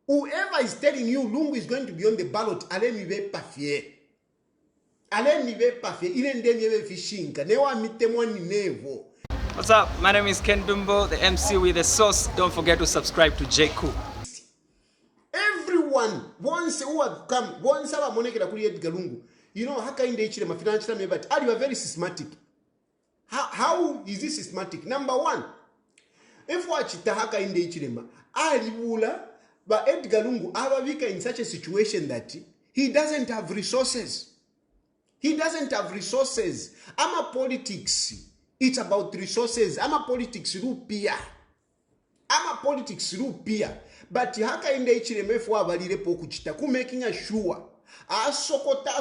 Whoever is telling you Lungu is going to be on the ballot, allez m'y pas fier. Allez m'y pas fier. Il est ndemye fishinka. Newa mitemwa ni nevo. What's up? My name is Ken Dumbo, the MC with the sauce. Don't forget to subscribe to JQ. Everyone, once who have come, once aba monekera kuri Edgar Lungu, you know, Hakainde Hichilema financial member, but you are very systematic. How is this systematic? Number one, if wachita Hakainde Hichilema, alibula, but Edgar Lungu ababika in such a situation that he doesn't have resources. He doesn't have resources. Ama politics, it's about resources. Ama politics rupia. Ama politics rupia. But Hakainde Hichilema fwa abalire pokuchita ku making sure sokota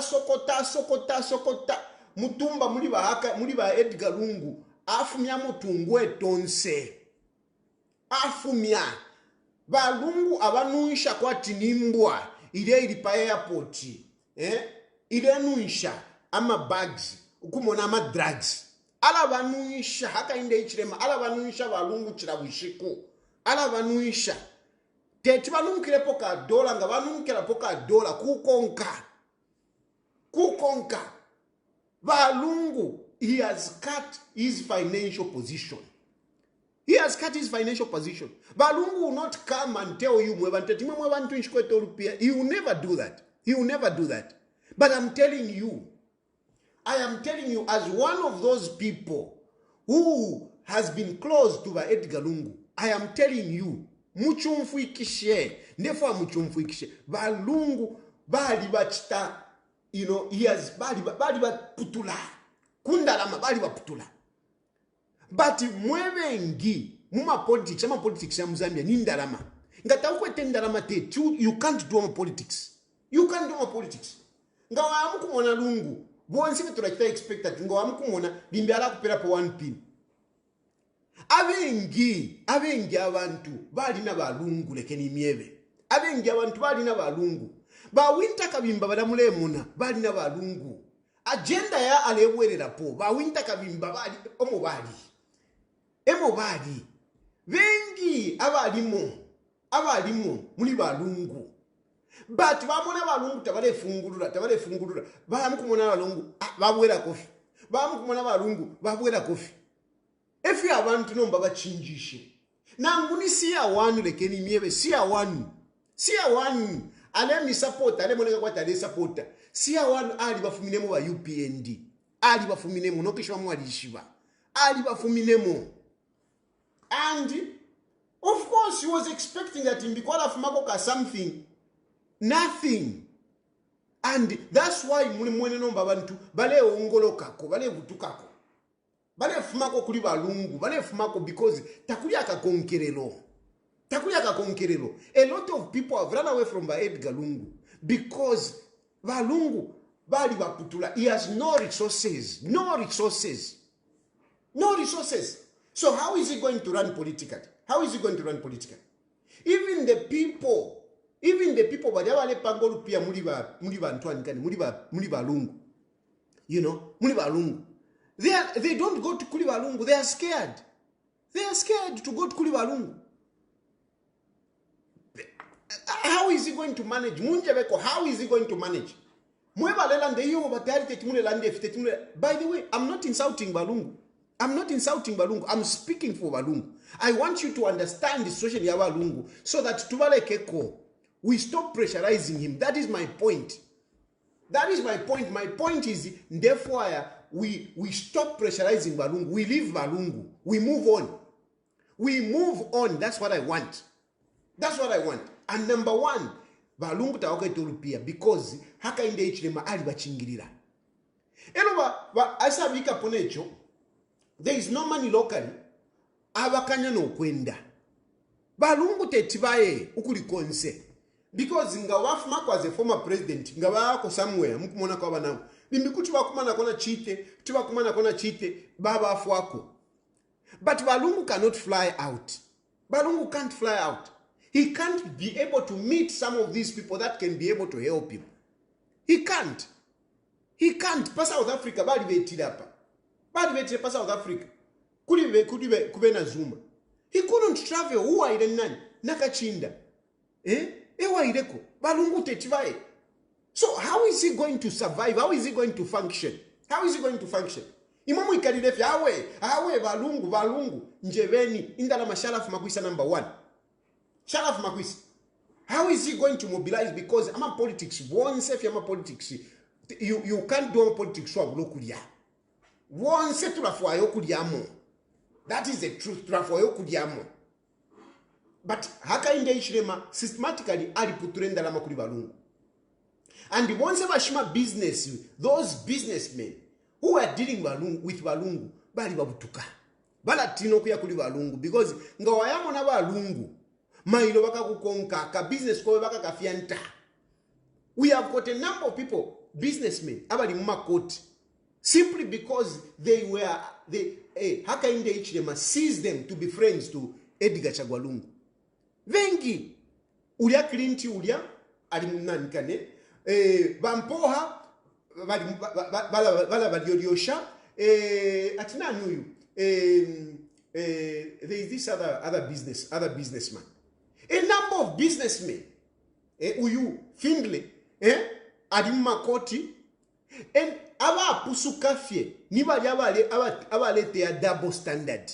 mutumba muri ba Edgar Lungu afumya mutungu etonse afumya balungu abanuisha kwa tinimbwa ile ilipa airport ile nuisha ama bags ukumona ama drugs ala banuisha Hakainde Hichilema ala banuisha balungu chirabushiku ala banuisha teti banumkire poka dola nga banumkira poka dola kukonka balungu. He has cut his financial position. He has cut his financial position. Balungu will not come and tell you he will never do that. He will never do that. But I am telling you as one of those people who has been close to Edgar Lungu, I am telling you, muchumfu ikishe, nefa muchumfu ikishe, balungu bali bachita, you know, he has bali putula, kundalama bali putula. But mwebengi, muma politics ya Zambia, nindalama. Ngata ukwete ndalama te, you can't do politics. You can't do politics. Ngawa amuku mwana Lungu, bonsi vitulakita expect that, ngawa amuku mwana, limbiala kupera po 1 pin. Abengi abantu balina balungu lekeni miebe. Abengi abantu balina balungu. Ba winter kabimba badamulemuna balina balungu. Agenda ya alewelera po. Ba winter kabimba bali emobali. Bengi abalimo muli balungu. But bamona balungu tabale fungulura. Bamukumona balungu babwera kofi. Bamukumona balungu babwera kofi. If you want to know baba chinjishe. Na nguni siya wanu lekeni miebe siya wanu. Ale mi support ale moneka kwa tale supporta. Siya wanu ali bafuminemo wa UPND. Ali bafuminemo nokishwa mwalishiba. Ali bafuminemo. And of course he was expecting that him because of makoka something. Nothing. And that's why mwene nomba bantu bale ongolokako bale vutukako. Bale fumako kuli balungu, bale fumako because takuli akakonkerero. A lot of people have run away from Edgar Lungu because balungu bali baputula. He has no resources. So how is he going to run politically? Even the people badabale pangolu pia muri bantwani kani muri balungu. You know, muri balungu. They don't go to Kulibalungu. They are scared. To go to Kulibalungu. How is he going to manage? How is he going to manage? By the way, I'm not insulting Balungu. I'm speaking for Balungu. I want you to understand the situation of Balungu so that we stop pressurizing him. That is my point. My point is, therefore, we stop pressurizing Balungu. We leave Balungu. We move on. That's what I want. And number one, Balungu taoke tolupia because Hakainde Hichilema ali bachingirira. Elo asabika ponecho, there is no money locally. Abakanya no kwenda. Balungu tetibaye ukuli because ngawafuma kwa as a former president ngawa ko somewhere mukumona kwa bana bimikuti bakumana kona chite baba afwako. But Balungu cannot fly out. Balungu can't fly out. He can't be able to meet some of these people that can be able to help him. He can't. Pa South Africa bali betirapa. Pa South Africa. Kube na Zuma. He couldn't travel. Who are nani? Nakachinda. ireko balungu techivae. So how is he going to survive? How is he going to function? How is he going to function? Imamu ikadirefi awe balungu njeveni indala masharafu makwisa number 1. Sharafu makwisa. How is he going to mobilize? Because ama politics, once if ama politics, you can't do politics wa bulokulia. Once tulafwa yokuliamo. That is the truth. Tulafwa yokuliamo. But Hakainde Hichilema systematically aliputurenda lama kuli balungu. And once bashima business, those businessmen who are dealing with balungu, bali babutuka. Bala tino kuya kuli balungu because ngawayamo na balungu. Mailo baka kukonka ka business ko baka kafianta. We have got a number of people, businessmen, abali mumakoti, simply because Hakainde Hichilema sees them to be friends to Edgar Lungu. Vengi ulia Clinton ulia alimunanikane bampoha bala baliosha atina nuyu there is this other businessman, a number of businessmen uyu Findlay alimumakoti and aba pusukafye ni bali abalete a double standard.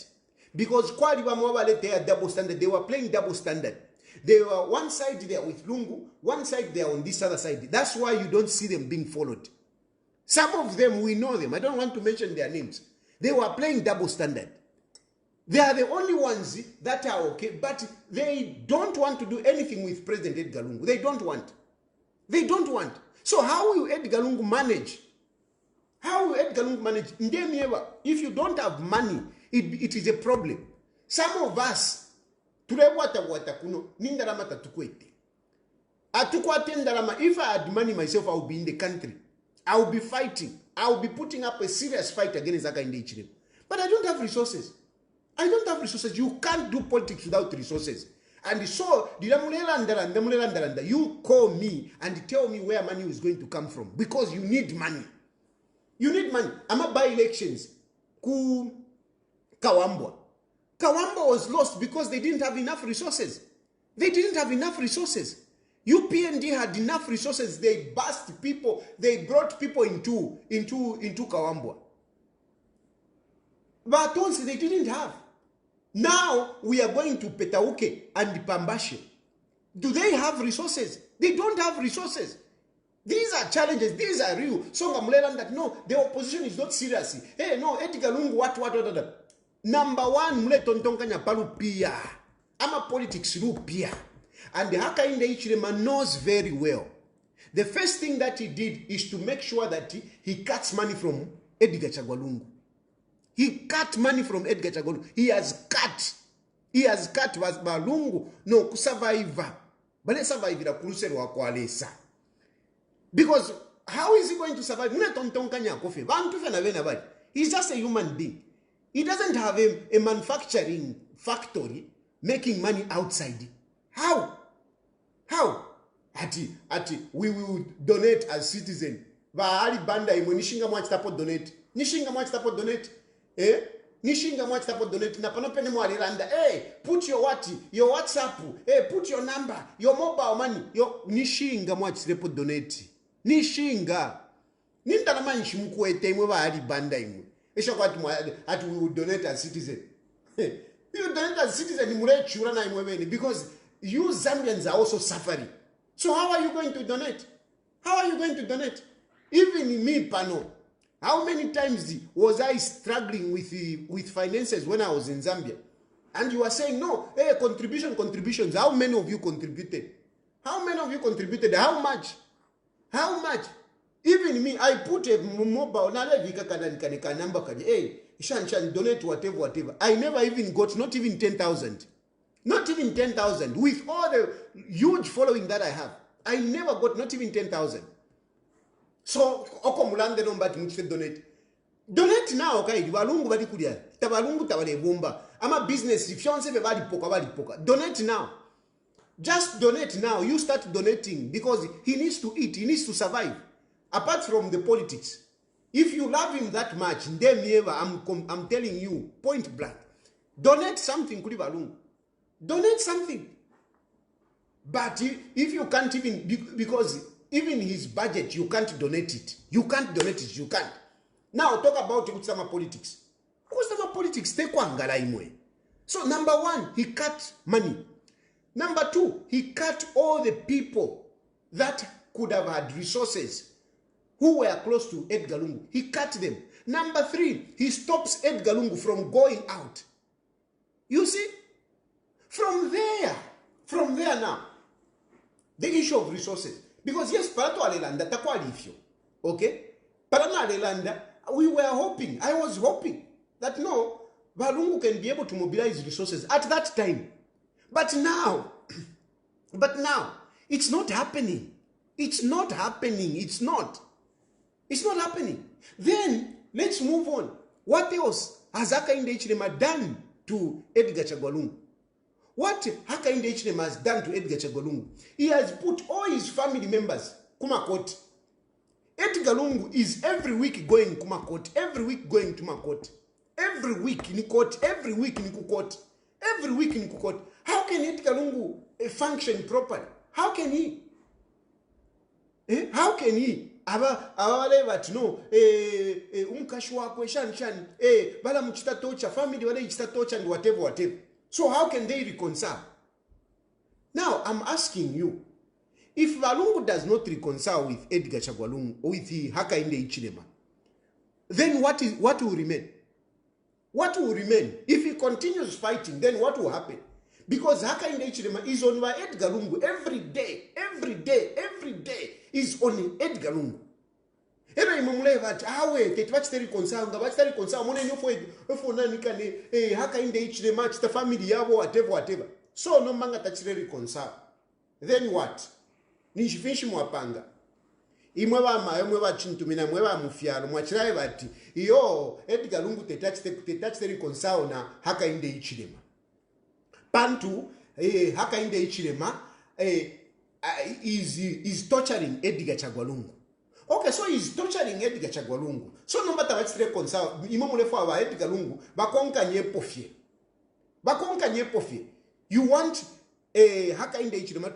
Because kwali bamuabalete a double standard, they were playing double standard. They were one side there with Lungu, one side there on this other side. That's why you don't see them being followed. Some of them, we know them. I don't want to mention their names. They were playing double standard. They are the only ones that are okay, but they don't want to do anything with President Edgar Lungu. They don't want. They don't want. So how will Edgar Lungu manage? How will Edgar Lungu manage? If you don't have money, it is a problem. Some of us, if I had money myself, I would be in the country. I would be fighting. I would be putting up a serious fight against Hakainde Hichilema. But I don't have resources. I don't have resources. You can't do politics without resources. And so, you call me and tell me where money is going to come from. Because you need money. You need money. I'm a by-elections. Kawambwa was lost because they didn't have enough resources. They didn't have enough resources. UPND had enough resources. They bust people. They brought people into Kawambwa. But once they didn't have. Now we are going to Petauke and Pambashe. Do they have resources? They don't have resources. These are challenges. These are real. So that no, the opposition is not serious. Hey, no, Edgar Lungu, what. Number one, mule tontonkanya palu pia. Ama politics ru pia. And the Hakainde Hichilema knows very well. The first thing that he did is to make sure that he cuts money from Edgar Lungu. He cut money from Edgar Lungu. He has cut Lungu no kusurvive. But survive la kurusero wa kwalesa. Because how is he going to survive? He's just a human being. He doesn't have a manufacturing factory making money outside. How? We will donate as citizens. Nishinga mwachi donate. Nishinga mwachi donate. Napanopene mwaliranda. Hey, put your WhatsApp. Hey, put your number, your mobile money. Nishinga mwachi donate. Nishinga. Nindala manchi mkuete imwe bahali banda imwe. We will donate as citizens. You donate as citizens because you Zambians are also suffering. So how are you going to donate? How are you going to donate? Even me, Pano, how many times was I struggling with finances when I was in Zambia? And you are saying, no, hey, contributions. How many of you contributed? How many of you contributed? How much? How much? Even me, I put a mobile number. Hey, Shan, donate whatever. I never even got, not even 10,000. Not even 10,000. With all the huge following that I have, I never got not even 10,000. So, okomulande nomba tumuchite donate. Donate now, okay? Balungu bali kudia. Tabalungu tabale bomba. Ama business, if you want to say bali poka. Donate now. Just donate now. You start donating because he needs to eat. He needs to survive. Apart from the politics. If you love him that much, I'm telling you, point blank. Donate something, Kuli Balungu. Donate something. But if you can't even, because even his budget, you can't donate it. You can't donate it, you can't. Now talk about Kusama politics. Kusama politics, take one galaimwe. So number one, he cut money. Number two, he cut all the people that could have had resources who were close to Edgar Lungu. He cut them. Number three, he stops Edgar Lungu from going out. You see? From there now, the issue of resources. Because yes, Parato Alelanda, takwalifyo. Okay? Parana Alelanda, we were hoping, I was hoping that no, Lungu can be able to mobilize resources at that time. But now, it's not happening. It's not happening. It's not happening. Then, let's move on. What else has Hakainde Hichilema done to Edgar Lungu? What Hakainde Hichilema has done to Edgar Lungu? He has put all his family members Kumakot. Edgar Lungu is every week going Kumakot, every week going to Makot, every week in court, every week in court, every week in court. How can Edgar Lungu function properly? How can he? How can he? Abale no umkashwa kwe shan bala mchita tocha family wale mchita tocha and whatever. So how can they reconcile? Now I'm asking you, if Lungu does not reconcile with Edgar Lungu or with Hakainde Hichilema, then what will remain? What will remain? If he continues fighting, then what will happen? Because Hakainde Hichilema is on by Edgar Lungu every day is on Edgar Lungu. Eba imamule vat awe tetwachite reconcile ngabachite reconcile mone nyofo nani kane Hakainde Hichilema chita family yabo whatever. So no manga tachire reconcile. Then what? Nishifishi mwapanga. Imwe ba chintumina mwe ba mufialo mwachiraye bati iyo Edgar Lungu tetachite reconcile na Hakainde Hichilema. Pantu Hakainde Hichilema is torturing Edgar Lungu. Okay, so he's torturing Edgar Lungu. So no matter what's reconcile, imamule for Edgar Lungu, bakonka nyepofie. You want Hakainde Hichilema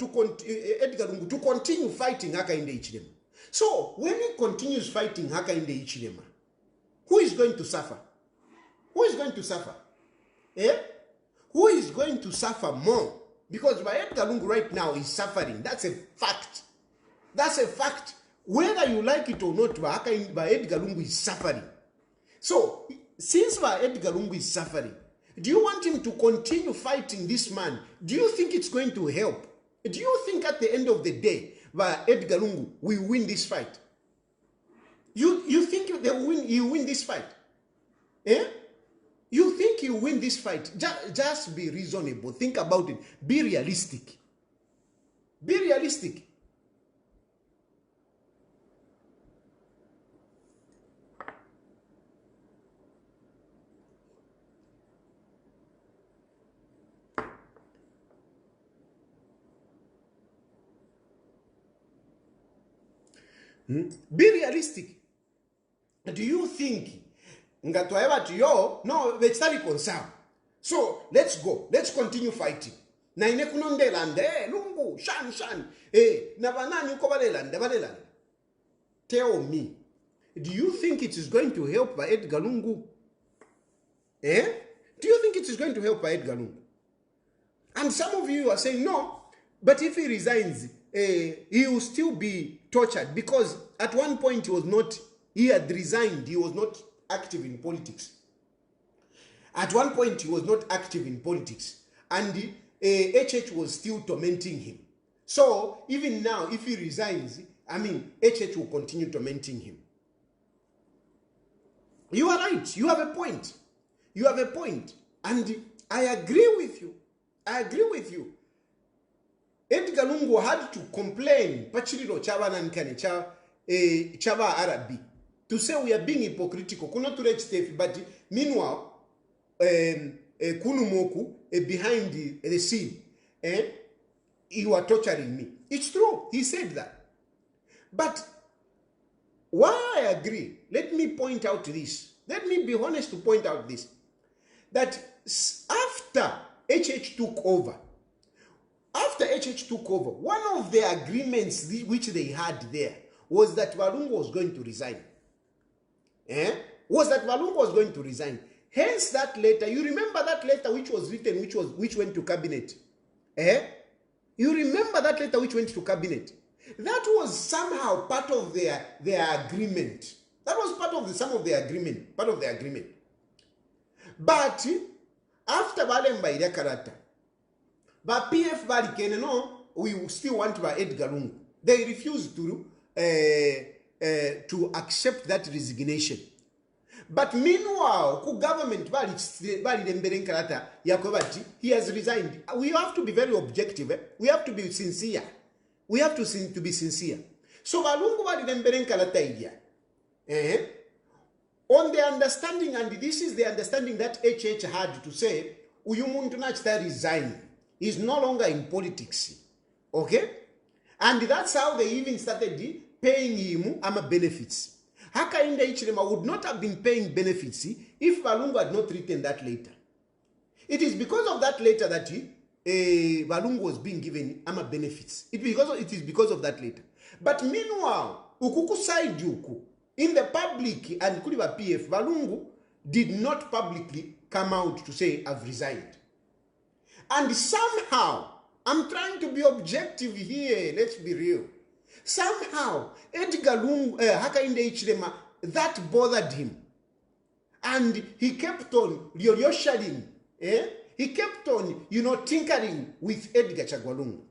Edgar Lungu to continue fighting Hakainde Hichilema. So when he continues fighting Hakainde Hichilema, who is going to suffer? Who is going to suffer? Who is going to suffer more? Because by Edgar Lungu right now is suffering. That's a fact. That's a fact. Whether you like it or not, by Edgar Lungu is suffering. So, since by Edgar Lungu is suffering, do you want him to continue fighting this man? Do you think it's going to help? Do you think at the end of the day, by Edgar Lungu will win this fight? You think you win this fight? You think you win this fight? Just be reasonable. Think about it. Be realistic. Be realistic. Be realistic. Do you think no, let's reconcile. So let's go. Let's continue fighting. Na ine kunondelande Lungu shan na banani uko balelande. Tell me, do you think it is going to help by Edgar Lungu? Do you think it is going to help by Edgar Lungu? And some of you are saying no, but if he resigns, he will still be tortured because at one point he had resigned, he was not active in politics. At one point he was not active in politics and HH was still tormenting him. So even now if he resigns, HH will continue tormenting him. You are right, you have a point. You have a point. And I agree with you. Edgar Lungu had to complain pachiriro chaba nankane chaba Arabi to say we are being hypocritical. Kuno to reach but meanwhile Kunumoku behind the scene you are torturing me. It's true, he said that. But why I agree, let me point out this. Let me be honest to point out this. That after HH took over, after HH took over, one of the agreements which they had there was that Lungu was going to resign. Was that Lungu was going to resign. Hence that letter, you remember that letter which was written, which went to cabinet? You remember that letter which went to cabinet? That was somehow part of their agreement. That was part of the agreement. But after Balemba Idakarata, but PF Balikene, no, we still want by Edgar Lungu. They refused to accept that resignation. But meanwhile, the government he has resigned. We have to be very objective. We have to be sincere. We have to be sincere. So Lungu on the understanding, and this is the understanding that HH had to say, Uyumuntu Nachta resign. He's no longer in politics. Okay? And that's how they even started paying him benefits. Hakainde Hichilema would not have been paying benefits if Lungu had not written that letter. It is because of that letter that Lungu was being given benefits. It is because of that letter. But meanwhile, Ukuku side yuku, in the public and Kuliba PF, Lungu did not publicly come out to say, I've resigned. And somehow, I'm trying to be objective here, let's be real. Somehow, Edgar Lungu, Hakainde Hichilema, that bothered him. And he kept on yoshading, he kept on, tinkering with Edgar Lungu.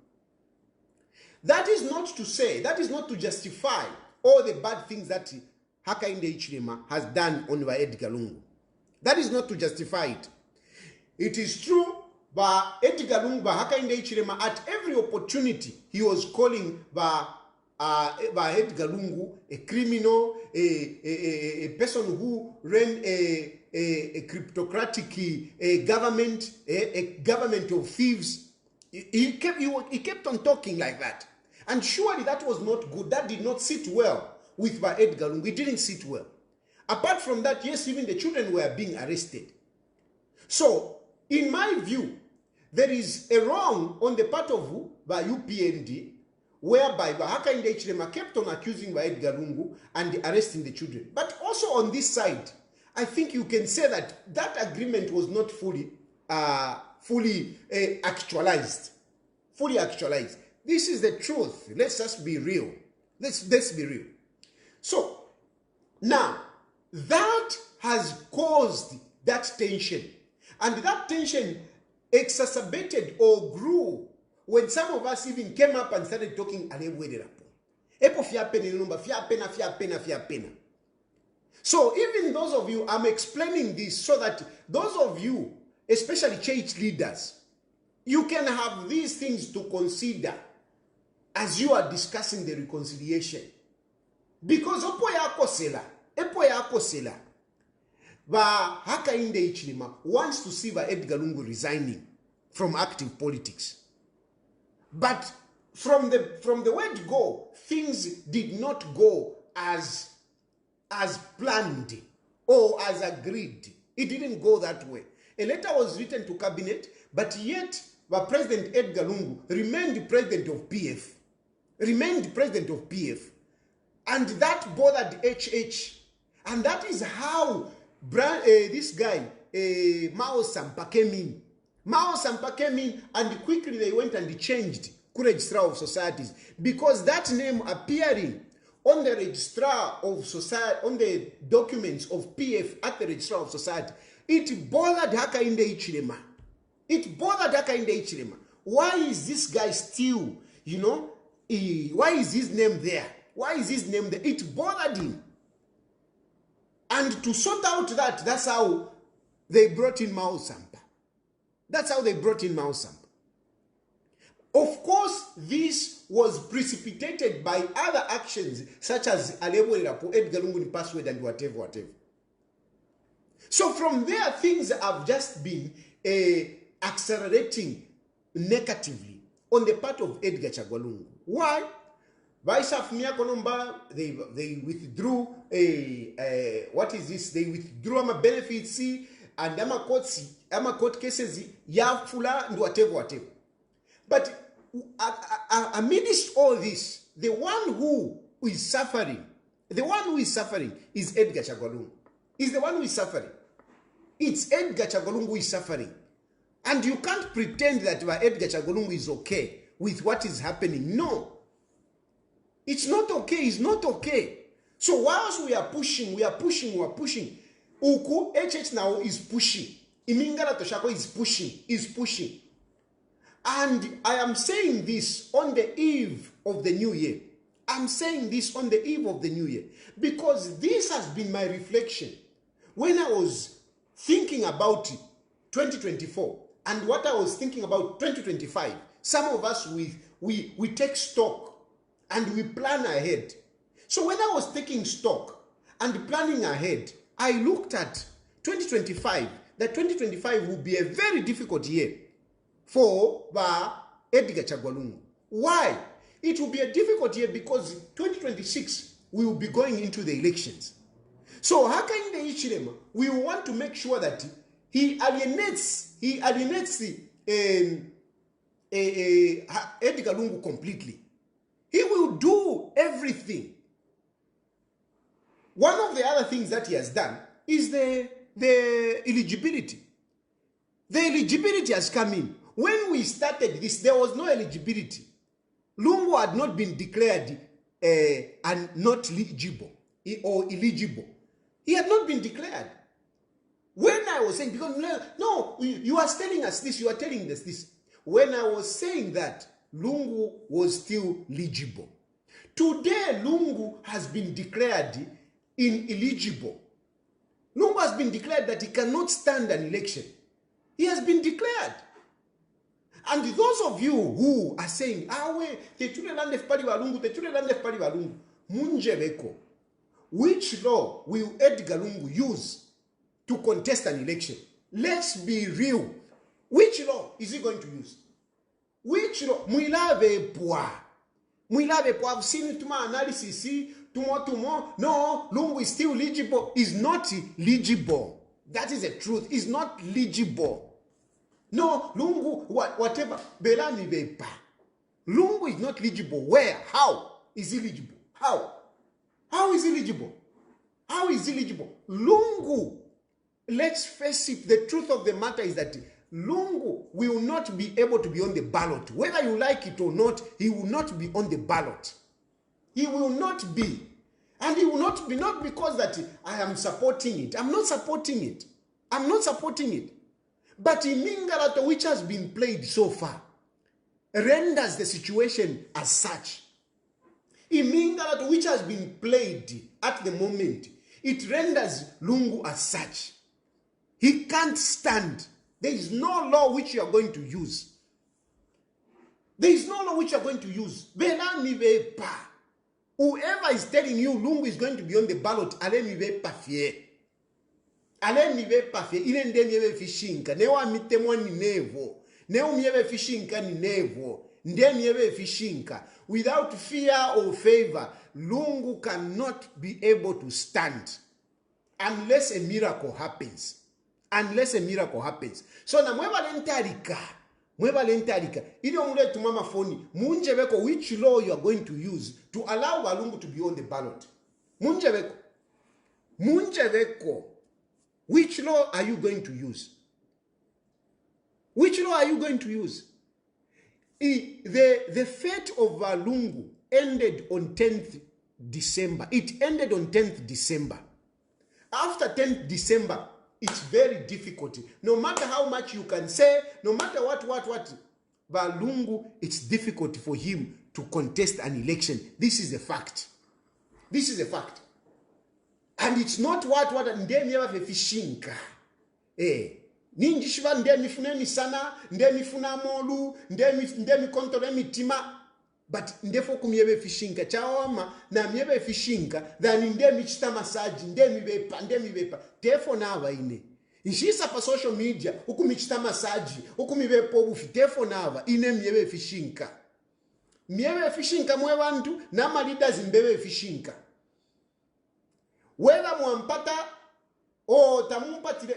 That is not to say, that is not to justify all the bad things that Hakainde Hichilema has done on Edgar Lungu. That is not to justify it. It is true, but Edgar Lungu, Hakainde Hichilema, at every opportunity, he was calling Edgar Lungu a criminal, a person who ran a cryptocratic government, a government of thieves. He kept on talking like that. And surely that was not good. That did not sit well with Edgar Lungu. It didn't sit well. Apart from that, yes, even the children were being arrested. So, in my view, there is a wrong on the part of UPND, whereby Hakainde Hichilema kept on accusing Edgar Lungu and arresting the children. But also on this side, I think you can say that that agreement was not fully actualized. Fully actualized. This is the truth. Let's just be real. Let's be real. So, now, that has caused that tension. And that tension exacerbated or grew when some of us even came up and started talking. So even those of you, I'm explaining this so that those of you, especially church leaders, you can have these things to consider as you are discussing the reconciliation. Because Epo Yakosela, Hakainde Hichilema wants to see Edgar Lungu resigning from active politics. But from the word go, things did not go as planned or as agreed. It didn't go that way. A letter was written to cabinet, but yet President Edgar Lungu remained president of PF. And that bothered HH. And that is how this guy, Mao Sampa, came in. Mao Sampa came in and quickly they went and changed Registrar of Societies, because that name appearing on the Registrar of Society, on the documents of PF at the Registrar of Society, it bothered Hakainde Hichilema. Why is this guy still, why is his name there? It bothered him. And to sort out that, that's how they brought in Mao Sampa. Of course, this was precipitated by other actions, such as Edgar Lungu password and whatever. So from there, things have just been accelerating negatively on the part of Edgar Lungu. Why? Vice of Miakonomba, they withdrew what is this? They withdrew benefits and court cases, Yafula and whatever. But amidst all this, the one who is suffering is Edgar Lungu. Is the one who is suffering. It's Edgar Lungu who is suffering. And you can't pretend that Edgar Lungu is okay with what is happening. No. It's not okay. It's not okay. So whilst we are pushing. Uku HH now is pushing. Imingala Toshako is pushing. And I am saying this on the eve of the new year. I'm saying this on the eve of the new year. Because this has been my reflection. When I was thinking about 2024 and what I was thinking about 2025, some of us, we take stock and we plan ahead. So when I was taking stock and planning ahead, I looked at 2025, that 2025 will be a very difficult year for Edgar Lungu. Why? It will be a difficult year because 2026 we will be going into the elections. So Hakainde Hichilema, we want to make sure that he alienates Edgar Lungu completely. He will do everything. One of the other things that he has done is the eligibility. The eligibility has come in. When we started this, there was no eligibility. Lungu had not been declared and not eligible or illegible. He had not been declared. When I was saying, because no, you are telling us this, you are telling us this. When I was saying that, Lungu was still legible. Today, Lungu has been declared ineligible. Lungu has been declared that he cannot stand an election. He has been declared. And those of you who are saying, which law will Edgar Lungu use to contest an election? Let's be real. Which law is he going to use? Which law? Muilave poa. I've seen it to my analysis. No, Lungu is still legible. Is not legible. That is the truth. Is not legible. No, Lungu, whatever. Belani bepa. Lungu is not legible. Where? How is he legible? How? How is he legible? How is he legible? Lungu, let's face it, the truth of the matter is that Lungu will not be able to be on the ballot. Whether you like it or not, he will not be on the ballot. He will not be. And he will not be, not because that I am supporting it. I'm not supporting it. I'm not supporting it. But Imingalato, which has been played so far, renders the situation as such. Imingalato, which has been played at the moment, it renders Lungu as such. He can't stand. There is no law which you are going to use. There is no law which you are going to use. Whoever is telling you Lungu is going to be on the ballot, ilende miebe fishinka newa mitemwa ni nevo neo miebe fishinka ni nevo nde miebe fishinka without fear or favor. Lungu cannot be able to stand unless a miracle happens. Unless a miracle happens. So na mweba lentarika ili omule tumama phone munjebeko which law you are going to use to allow Lungu to be on the ballot. Munjebeko which law are you going to use? Which law are you going to use? The fate of Lungu ended on 10th December. It ended on 10th December. After 10th December, it's very difficult. No matter how much you can say, no matter what, Lungu, it's difficult for him to contest an election. This is a fact. This is a fact. And it's not what ndemi yaba fishinka. Ninjishiba ndemi funemi sana, ndemi funamolu, ndemi kontole mitima. But ndefo kumiyebe fishinka. Chawama na miyebe fishinka, dhani ndemi chita masaji, ndemi bepa. Tefo na ava ine. Nshisa pa social media, ukumichita masaji, ukumibe pobufi, tefo na ava ine miyebe fishinka. Miyebe fishinka mwe wantu, na malida zimbebe fishinka. Whether mwampata or tamumpatire,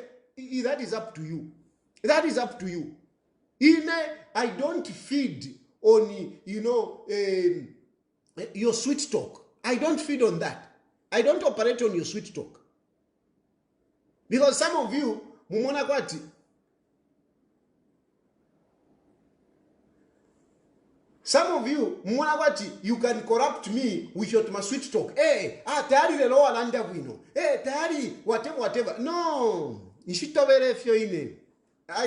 that is up to you. That is up to you. I don't feed on, you know, your sweet talk. I don't feed on that. I don't operate on your sweet talk. Because some of you, mumona kwati, you can corrupt me with your sweet talk. Hey, tayari lelo walanda bwino. Hey, tayari whatever. No. I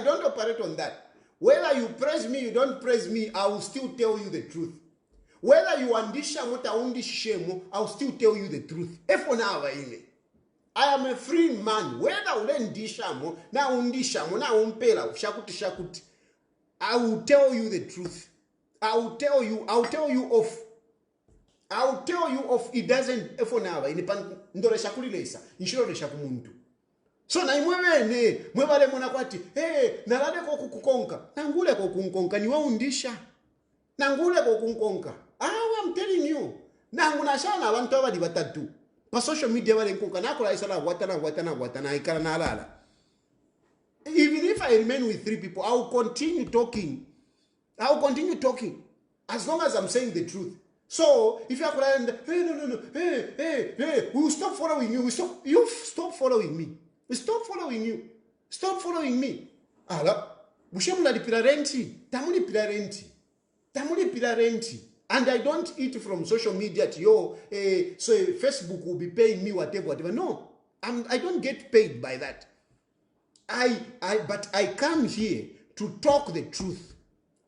don't operate on that. Whether you praise me, you don't praise me, I will still tell you the truth. Whether you andisha mota undishemo, I will still tell you the truth. I am a free man. Whether ulendishamo, na undishamo, na umpela, shakuti. I will tell you the truth. I will tell you off. It doesn't efonawa ndore shakulilesa inshiro shakumuntu. So na mwebale mona kwati nalade ko kukonka nangule ko kunkonka ni waundisha nangule ko kunkonka. I'm telling you nangu nashana abantu abali batatu pa social media bale nkonka nakola isala watana ikala nalala. Even if I remain with 3 people, I will continue talking as long as I'm saying the truth. So if you are crying, we will stop following you. Stop following me. Stop following me. Ala, bushemula lipira renti. Tamuli pira renti. And I don't eat from social media so Facebook will be paying me whatever. No, I don't get paid by that. But I come here to talk the truth.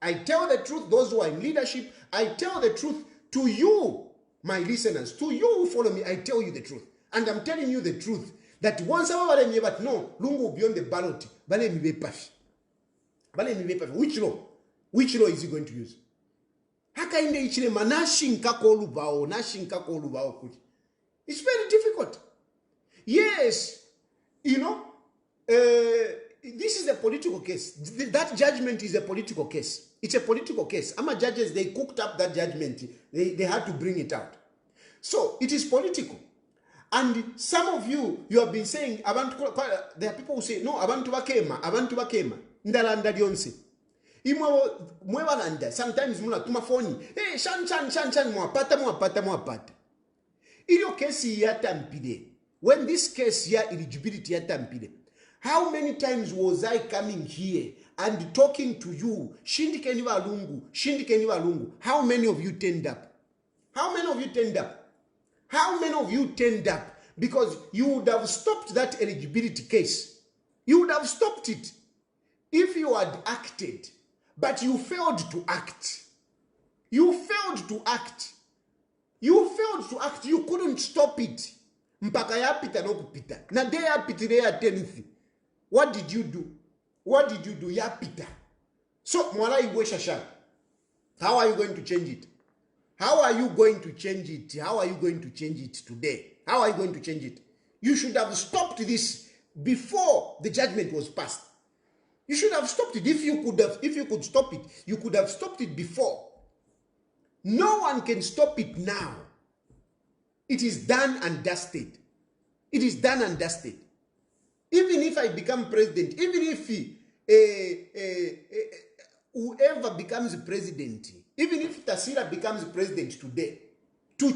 I tell the truth, those who are in leadership. I tell the truth to you, my listeners. To you who follow me, I tell you the truth. And I'm telling you the truth. That once but no, Lungu will be on the ballot. Which law is he going to use? Hakainde Hichilema nashinka kolubao. It's very difficult. Yes, you know, this is a political case. That judgment is a political case. It's a political case. Ama judges, they cooked up that judgment. They had to bring it out. So it is political. And some of you have been saying, there are people who say, no, abantu bakema. Ndalanda dionse. Sometimes muna tuma phone. Hey, shan, mwapata. Iyo kesi yatampide. When this case here, eligibility yatampide. How many times was I coming here and talking to you? Shindikeni Lungu. How many of you turned up? Because you would have stopped that eligibility case. You would have stopped it if you had acted. But you failed to act. You couldn't stop it. Mpaka yapita no kupita. Na de yapitire ya 10th. What did you do? Yapita. So, mwala igwe shasha. How are you going to change it? How are you going to change it today? How are you going to change it? You should have stopped this before the judgment was passed. You should have stopped it. If you could stop it, you could have stopped it before. No one can stop it now. It is done and dusted. Even if I become president, even if whoever becomes president, even if Tasira becomes president today, to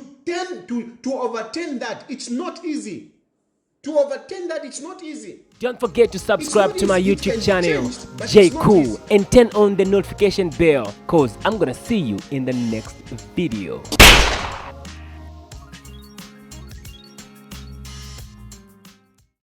overturn that, it's not easy. Don't forget to subscribe to my YouTube channel, J Cool, and turn on the notification bell, cause I'm gonna see you in the next video.